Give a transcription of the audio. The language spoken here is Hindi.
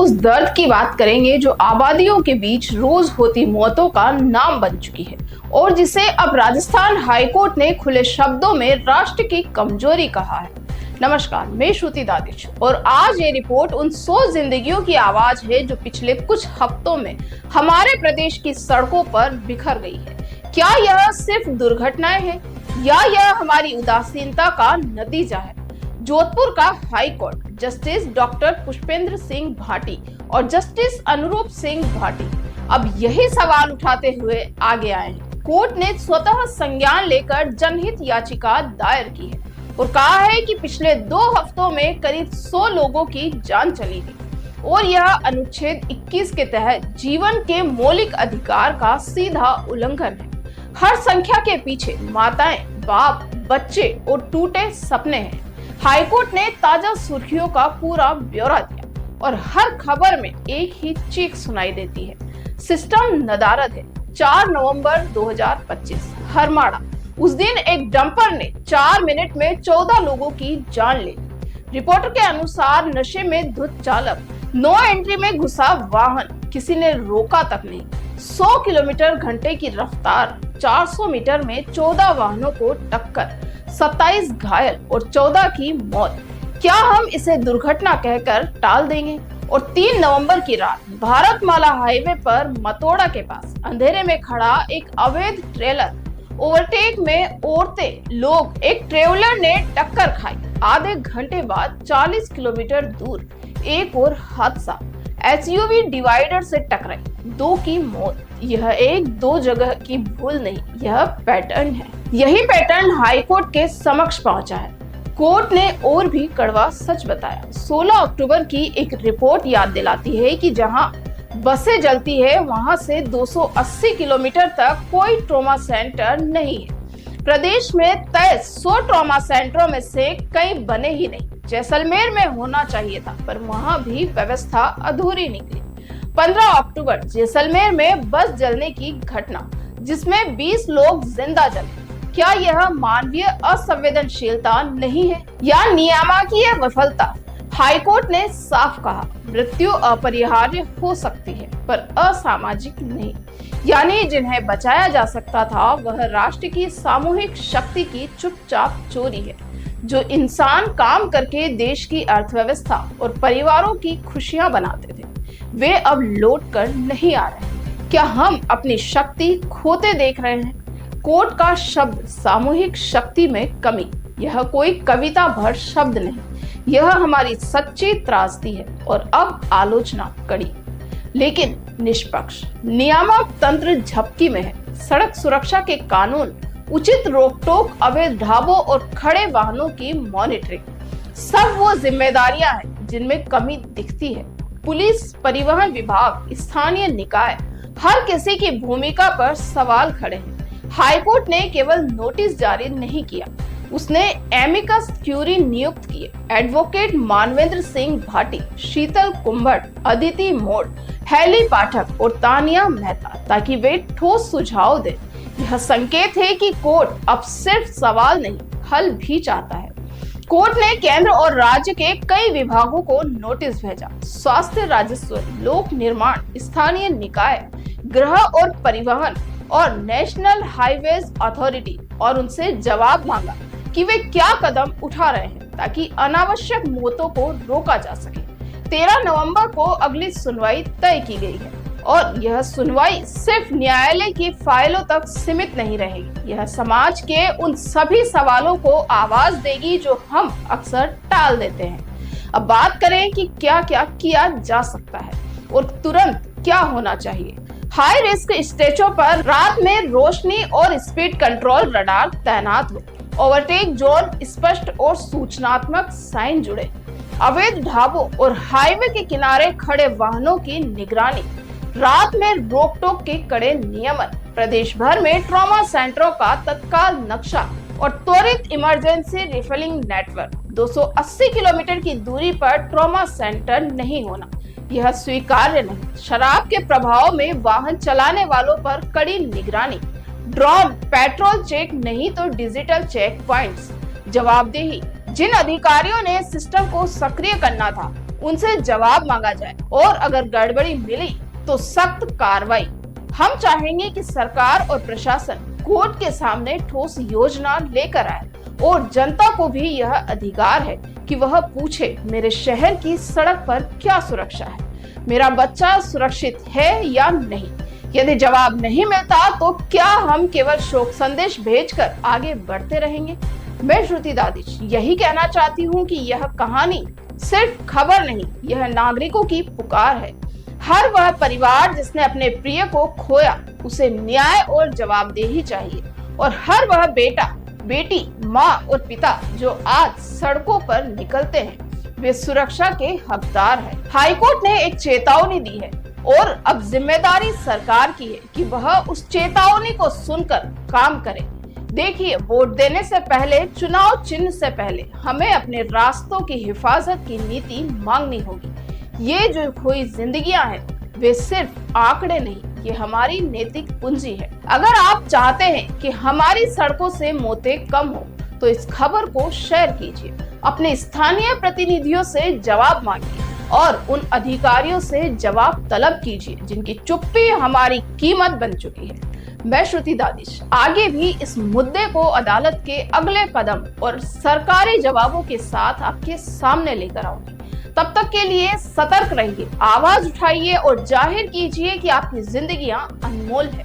उस दर्द की बात करेंगे जो आबादियों के बीच रोज होती मौतों का नाम बन चुकी है और जिसे अब राजस्थान हाईकोर्ट ने खुले शब्दों में राष्ट्र की कमजोरी कहा है। नमस्कार, मैं श्रुति दादिश और आज ये रिपोर्ट उन 100 जिंदगियों की आवाज है जो पिछले कुछ हफ्तों में हमारे प्रदेश की सड़कों पर बिखर गई है। क्या यह सिर्फ दुर्घटनाएं हैं या यह हमारी उदासीनता का नतीजा है? जोधपुर का high court justice doctor Pushpendra Singh Bhati और जस्टिस अनुरूप सिंह भाटी अब यही सवाल उठाते हुए आगे आए हैं। कोर्ट ने स्वतः संज्ञान लेकर जनहित याचिका दायर की है और कहा है कि पिछले 2 हफ्तों में करीब 100 लोगों की जान चली गई और यह अनुच्छेद 21 के तहत जीवन के मौलिक अधिकार का सीधा उल्लंघन है। हर संख्या के पीछे माताएं, बाप, बच्चे और टूटे सपने हैं। हाईकोर्ट ने ताजा सुर्खियों का पूरा ब्यौरा दिया और हर खबर में एक ही चीख सुनाई देती है, सिस्टम नदारद है। 4 नवंबर 2025 हरमाड़ा, उस दिन एक डंपर ने 4 मिनट में 14 लोगों की जान ले ली। रिपोर्टर के अनुसार नशे में धुत चालक, नो एंट्री में घुसा वाहन, किसी ने रोका तक नहीं। 100 किलोमीटर घंटे की रफ्तार, 400 मीटर में 14 वाहनों को टक्कर, 27 घायल और 14 की मौत। क्या हम इसे दुर्घटना कहकर टाल देंगे? और 3 नवंबर की रात भारतमाला हाईवे पर मतोड़ा के पास अंधेरे में खड़ा एक अवैध ट्रेलर, ओवरटेक में औरतें लोग, एक ट्रेवलर ने टक्कर खाई। आधे घंटे बाद 40 किलोमीटर दूर एक और हादसा, एसयूवी डिवाइडर से टकराई, 2 की मौत। यह 1-2 जगह की भूल नहीं, यह पैटर्न है। यही पैटर्न हाईकोर्ट के समक्ष पहुंचा है। कोर्ट ने और भी कड़वा सच बताया। 16 अक्टूबर की एक रिपोर्ट याद दिलाती है कि जहां बसें जलती है वहां से 280 किलोमीटर तक कोई ट्रॉमा सेंटर नहीं है। प्रदेश में तय 100 ट्रॉमा सेंटरों में से कई बने ही नहीं। जैसलमेर में होना चाहिए था पर वहां भी व्यवस्था अधूरी निकली। 15 अक्टूबर जैसलमेर में बस जलने की घटना, जिसमें 20 लोग जिंदा जले। क्या यह मानवीय असंवेदनशीलता नहीं है या नियामकीय विफलता? हाईकोर्ट ने साफ कहा, मृत्यु अपरिहार्य हो सकती है पर असामाजिक नहीं। यानी जिन्हें बचाया जा सकता था वह राष्ट्र की सामूहिक शक्ति की चुपचाप चोरी है। जो इंसान काम करके देश की अर्थव्यवस्था और परिवारों की खुशियां बनाते थे, वे अब लौट कर नहीं आ रहे। क्या हम अपनी शक्ति खोते देख रहे हैं? कोर्ट का शब्द सामूहिक शक्ति में कमी, यह कोई कविता भर शब्द नहीं, यह हमारी सच्ची त्रासदी है और अब आलोचना कड़ी लेकिन निष्पक्ष। नियामक तंत्र झपकी में है। सड़क सुरक्षा के कानून, उचित रोक-टोक, अवैध ढाबों और खड़े वाहनों की मॉनिटरिंग, सब वो जिम्मेदारियां हैं जिनमें कमी दिखती है। पुलिस, परिवहन विभाग, स्थानीय निकाय, हर किसी की भूमिका पर सवाल खड़े हैं। हाईकोर्ट ने केवल नोटिस जारी नहीं किया, उसने एमिकस क्यूरी नियुक्त किए। एडवोकेट मानवेंद्र सिंह भाटी, शीतल कुंभड़, अदिति मोड़, हैली पाठक और तानिया मेहता, ताकि वे ठोस सुझाव दें। यह संकेत है कि कोर्ट अब सिर्फ सवाल नहीं, हल भी चाहता है। कोर्ट ने केंद्र और राज्य के कई विभागों को नोटिस भेजा। स्वास्थ्य, राजस्व, लोक निर्माण, स्थानीय निकाय, गृह और परिवहन और नेशनल हाईवेज अथॉरिटी, और उनसे जवाब मांगा कि वे क्या कदम उठा रहे हैं ताकि अनावश्यक मौतों को रोका जा सके। 13 नवंबर को अगली सुनवाई तय की गई है और यह सुनवाई सिर्फ न्यायालय की फाइलों तक सीमित नहीं रहेगी। यह समाज के उन सभी सवालों को आवाज देगी जो हम अक्सर टाल देते हैं। अब बात करें कि क्या क्या किया जा सकता है और तुरंत क्या होना चाहिए। हाई रिस्क स्टेचों पर रात में रोशनी और स्पीड कंट्रोल रडार तैनात हो। ओवरटेक जोन स्पष्ट और सूचनात्मक साइन जुड़े। अवैध ढाबों और हाईवे के किनारे खड़े वाहनों की निगरानी। रात में रोक टोक के कड़े नियमन। प्रदेश भर में ट्रॉमा सेंटरों का तत्काल नक्शा और त्वरित इमरजेंसी रिफिलिंग नेटवर्क। 280 किलोमीटर की दूरी पर ट्रॉमा सेंटर नहीं होना, यह स्वीकार्य नहीं। शराब के प्रभाव में वाहन चलाने वालों पर कड़ी निगरानी। ड्रोन पेट्रोल चेक नहीं तो डिजिटल चेक पॉइंट्स। जवाबदेही, जिन अधिकारियों ने सिस्टम को सक्रिय करना था उनसे जवाब मांगा जाए और अगर गड़बड़ी मिली तो सख्त कार्रवाई। हम चाहेंगे कि सरकार और प्रशासन कोर्ट के सामने ठोस योजना लेकर आए और जनता को भी यह अधिकार है कि वह पूछे, मेरे शहर की सड़क पर क्या सुरक्षा है, मेरा बच्चा सुरक्षित है या नहीं। यदि जवाब नहीं मिलता तो क्या हम केवल शोक संदेश भेजकर आगे बढ़ते रहेंगे? मैं श्रुति दादिश यही कहना चाहती हूँ कि यह कहानी सिर्फ खबर नहीं, यह नागरिकों की पुकार है। हर वह परिवार जिसने अपने प्रिय को खोया, उसे न्याय और जवाबदेही चाहिए। और हर वह बेटा, बेटी, माँ और पिता जो आज सड़कों पर निकलते हैं, वे सुरक्षा के हकदार हैं। हाईकोर्ट ने एक चेतावनी दी है और अब जिम्मेदारी सरकार की है कि वह उस चेतावनी को सुनकर काम करे। देखिए, वोट देने से पहले, चुनाव चिन्ह से पहले हमें अपने रास्तों की हिफाजत की नीति मांगनी होगी। ये जो खोई जिंदगियां हैं, वे सिर्फ आंकड़े नहीं, ये हमारी नैतिक पूंजी है। अगर आप चाहते हैं कि हमारी सड़कों से मौतें कम हो, तो इस खबर को शेयर कीजिए, अपने स्थानीय प्रतिनिधियों से जवाब मांगिए और उन अधिकारियों से जवाब तलब कीजिए जिनकी चुप्पी हमारी कीमत बन चुकी है। मैं श्रुति दादिश आगे भी इस मुद्दे को अदालत के अगले कदम और सरकारी जवाबों के साथ आपके सामने लेकर आऊंगी। तब तक के लिए सतर्क रहिए, आवाज उठाइए और जाहिर कीजिए कि आपकी जिंदगियां अनमोल है।